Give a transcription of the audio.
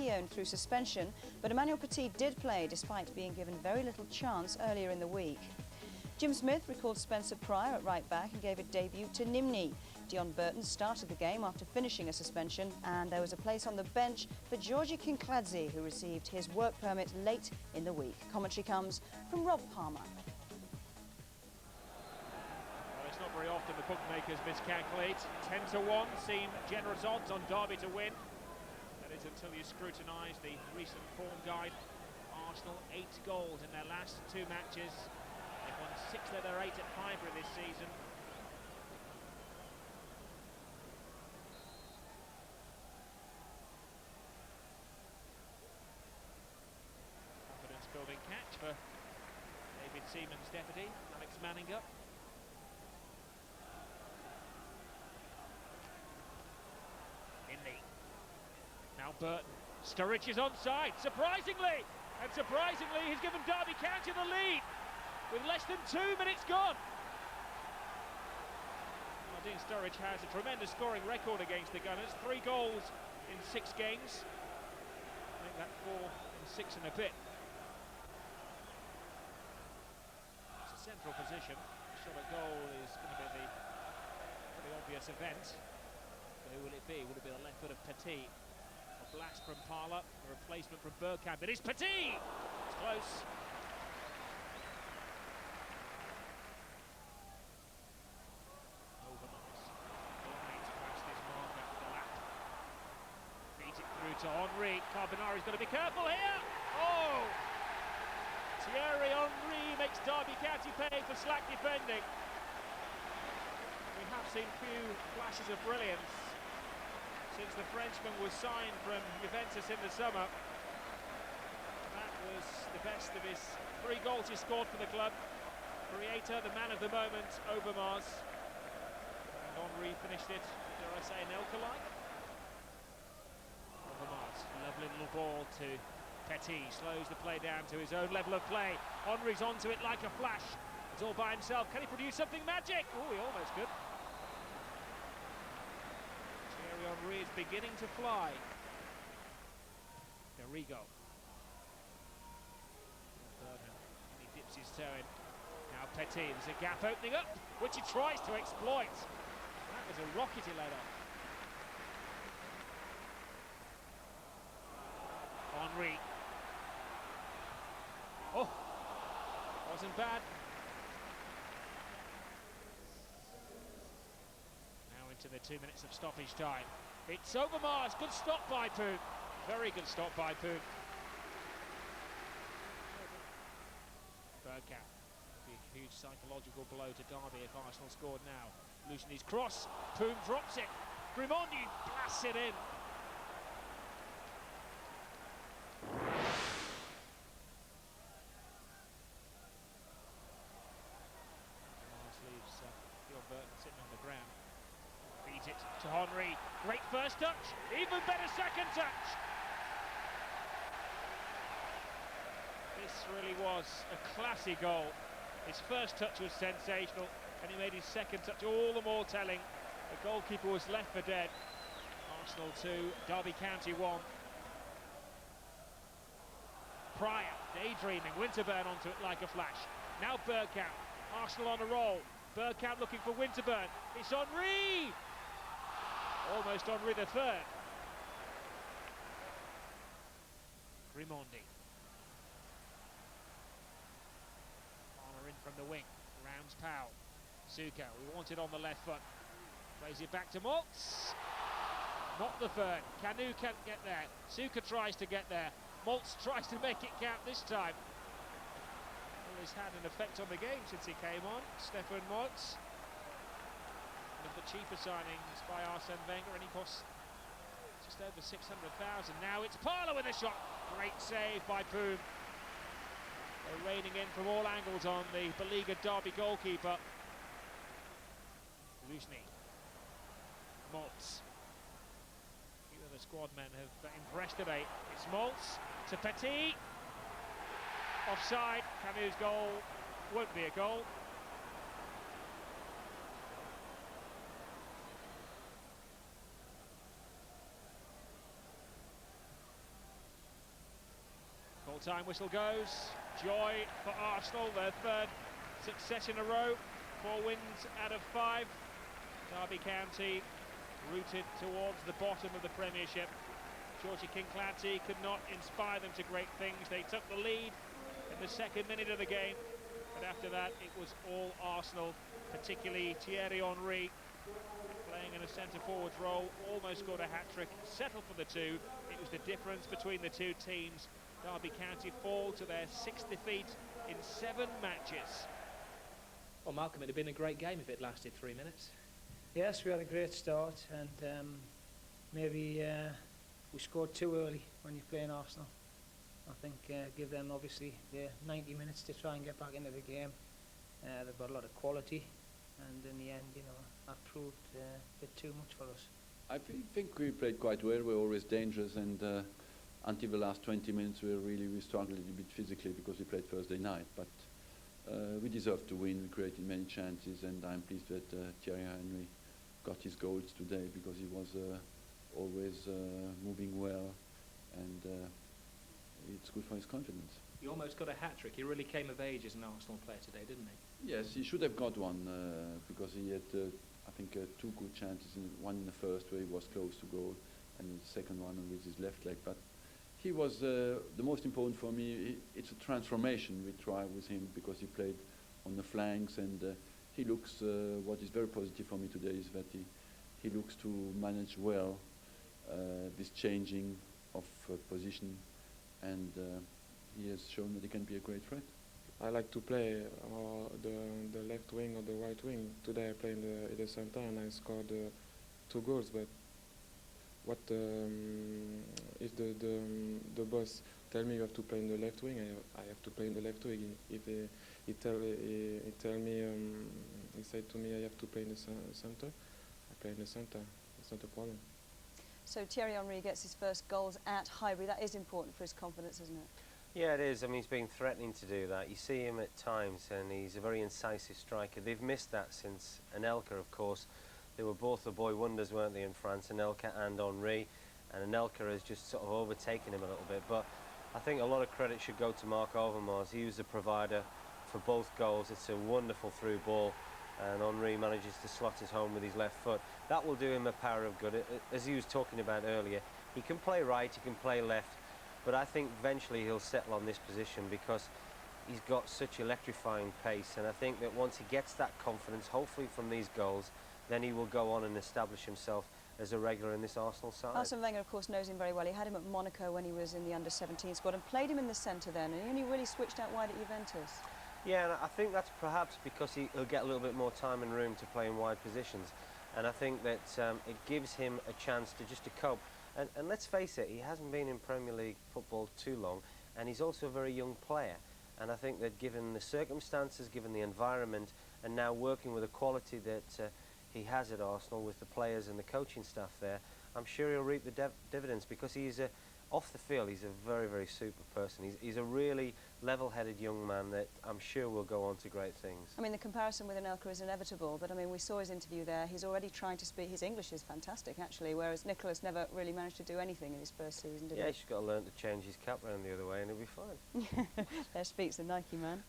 Keown through suspension, but Emmanuel Petit did play despite being given very little chance earlier in the week. Jim Smith recalled Spencer Pryor at right back and gave a debut to Nimni. Dion Burton started the game after finishing a suspension, and there was a place on the bench for Georgi Kinkladze, who received his work permit late in the week. Commentary comes from Rob Palmer. Well, it's not very often the bookmakers miscalculate. 10-1 seem generous odds on Derby to win. That is until you scrutinise the recent form guide. Arsenal 8 goals in their last 2 matches. They've won 6 of their 8 at Highbury this season. Confidence-building catch for David Seaman's deputy, Alex Manninger. Now Burton. Sturridge is onside, surprisingly! And surprisingly, he's given Derby County the lead with less than 2 minutes gone. Dean Sturridge has a tremendous scoring record against the Gunners. 3 goals in 6 games. Make that 4 and 6 and a bit. It's a central position. Shot at goal is going to be the pretty obvious event. But who will it be? Will it be the left foot of Petit? A blast from Parlour, a replacement from Bergkamp. It is Petit! It's close. To Henry, Carbonari's got to be careful here. Oh! Thierry Henry makes Derby County pay for slack defending. We have seen few flashes of brilliance since the Frenchman was signed from Juventus in the summer. That was the best of his 3 goals he scored for the club. Creator, the man of the moment, Overmars. And Henry finished it, dare I say, Nelka-like. Lovely little ball to Petit, slows the play down to his own level of play. Henry's onto it like a flash. He's all by himself. Can he produce something magic? Oh, he almost could. Thierry Henry is beginning to fly. Garrigo. He dips his toe in. Now Petit, there's a gap opening up, which he tries to exploit. That was a rocket he let off. Henry. Oh, wasn't bad. Now into the 2 minutes of stoppage time. It's Overmars. Good stop by Poon. Very good stop by Poon. Bergkamp. Be a huge psychological blow to Derby if Arsenal scored now. Loosen his cross. Poon drops it. Grimondi blasts it in. Sitting on the ground. Feeds it to Henry. Great first touch. Even better second touch. This really was a classy goal. His first touch was sensational, and he made his second touch all the more telling. The goalkeeper was left for dead. Arsenal 2, Derby County 1. Pryor, daydreaming. Winterburn onto it like a flash. Now Bergkamp. Arsenal on a roll. Bergkamp looking for Winterburn. It's Henry! Almost Henry the third. Grimondi. Palmer in from the wing. Rounds Powell. Suka, we want it on the left foot. Plays it back to Maltz. Not the third. Kanu can't get there. Suka tries to get there. Maltz tries to make it count this time. Has had an effect on the game since he came on. Stefan Maltz, one of the cheaper signings by Arsene Wenger, and he costs just over 600,000. Now it's Parlour with a shot. Great save by Poon. They're raining in from all angles on the beleaguered Derby goalkeeper. Luzny. Maltz. Few of the squad men have impressed today. It's Maltz to Petit. Offside. Camus' goal won't be a goal. Full-time whistle goes. Joy for Arsenal, their third success in a row. 4 wins out of 5. Derby County rooted towards the bottom of the Premiership. Georgie King-Clancy could not inspire them to great things. They took the lead in the second minute of the game, but after that it was all Arsenal, particularly Thierry Henry, playing in a centre-forward's role, almost scored a hat-trick, settled for the 2. It was the difference between the two teams. Derby County fall to their 6th defeat in 7 matches. Well, Malcolm, it'd have been a great game if it lasted 3 minutes. Yes, we had a great start, and maybe we scored too early when you're playing Arsenal. I think give them obviously 90 minutes to try and get back into the game. They've got a lot of quality, and in the end, you know, that proved a bit too much for us. I think we played quite well. We're always dangerous, and until the last 20 minutes, we struggled a little bit physically because we played Thursday night. But we deserved to win. We created many chances, and I'm pleased that Thierry Henry got his goals today because he was always moving well, and it's good for his confidence. He almost got a hat-trick. He really came of age as an Arsenal player today, didn't he? Yes, he should have got one because he had, I think, 2 good chances. One in the first where he was close to goal, and the second one with his left leg. But he was the most important for me. It's a transformation we try with him because he played on the flanks, and he looks. What is very positive for me today is that he looks to manage well this changing of position, and he has shown that he can be a great threat. I like to play the left wing or the right wing. Today I played in the center and I scored 2 goals. But what if the boss tell me you have to play in the left wing? I have to play in the left wing. If he said to me I have to play in the center, I play in the center. It's not a problem. So Thierry Henry gets his first goals at Highbury. That is important for his confidence, isn't it? Yeah, it is. I mean, he's been threatening to do that. You see him at times, and he's a very incisive striker. They've missed that since Anelka, of course. They were both the boy wonders, weren't they, in France, Anelka and Henry. And Anelka has just sort of overtaken him a little bit. But I think a lot of credit should go to Marc Overmars. He was the provider for both goals. It's a wonderful through ball, and Henry manages to slot it home with his left foot. That will do him a power of good. As he was talking about earlier, he can play right, he can play left. But I think eventually he'll settle on this position because he's got such electrifying pace, and I think that once he gets that confidence, hopefully from these goals, then he will go on and establish himself as a regular in this Arsenal side. Arsene Wenger, of course, knows him very well. He had him at Monaco when he was in the under-17 squad and played him in the centre then, and he only really switched out wide at Juventus. Yeah, and I think that's perhaps because he'll get a little bit more time and room to play in wide positions, and I think that it gives him a chance to just to cope. And let's face it, he hasn't been in Premier League football too long, and he's also a very young player. And I think that given the circumstances, given the environment, and now working with the quality that he has at Arsenal with the players and the coaching staff there, I'm sure he'll reap the dividends because he's off the field, he's a very, very super person. He's a really level-headed young man that I'm sure will go on to great things. I mean, the comparison with Anelka is inevitable, but I mean, we saw his interview there. He's already trying to speak. His English is fantastic, actually, whereas Nicholas never really managed to do anything in his first season, did he? Yeah, he's got to learn to change his cap round the other way and he'll be fine. There speaks the Nike man.